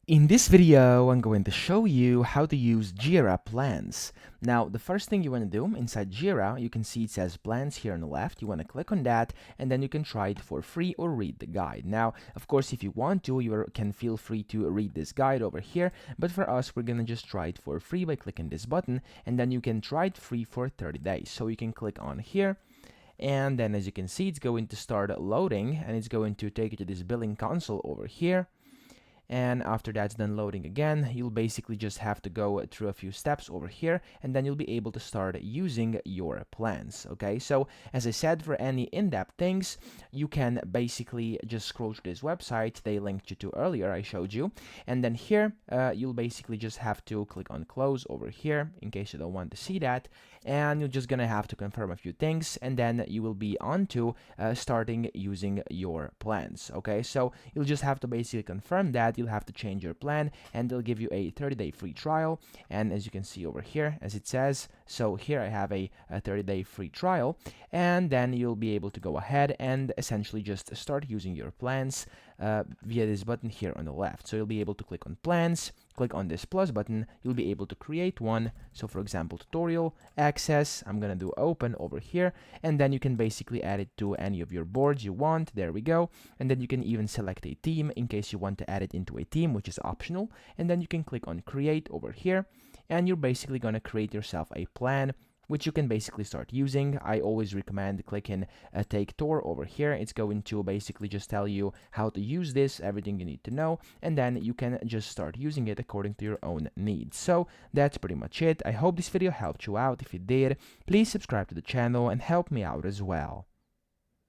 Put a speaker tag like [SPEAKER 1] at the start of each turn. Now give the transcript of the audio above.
[SPEAKER 1] In this video, I'm going to show you how to use Jira Plans. Now, the first thing you want to do inside Jira, you can see it says Plans here on the left. You want to click on that, and then you can try it for free or read the guide. Now, of course, if you want to, can feel free to read this guide over here, but for us, we're going to just try it for free by clicking this button, and then you can try it free for 30 days. So you can click on here, and then as you can see, it's going to start loading, and it's going to take you to this billing console over here. And after that's done loading again, you'll basically just have to go through a few steps over here, and then you'll be able to start using your plans. Okay, so as I said, for any in-depth things, you can basically just scroll to this website they linked you to earlier, I showed you, and then here you'll basically just have to click on close over here in case you don't want to see that, and you're just gonna have to confirm a few things, and then you will be on to starting using your plans. Okay, so you'll just have to basically confirm that. You'll have to change your plan, and they'll give you a 30-day free trial. And as you can see over here, as it says, so here I have a 30-day free trial, and then you'll be able to go ahead and essentially just start using your plans via this button here on the left. So you'll be able to click on plans, click on this plus button, you'll be able to create one. So for example, tutorial, access, I'm gonna do open over here, and then you can basically add it to any of your boards you want. There we go. And then you can even select a theme in case you want to add it into a theme, which is optional. And then you can click on create over here, and you're basically gonna create yourself a plan, which you can basically start using. I always recommend clicking take tour over here. It's going to basically just tell you how to use this, everything you need to know, and then you can just start using it according to your own needs. So that's pretty much it. I hope this video helped you out. If it did, please subscribe to the channel and help me out as well.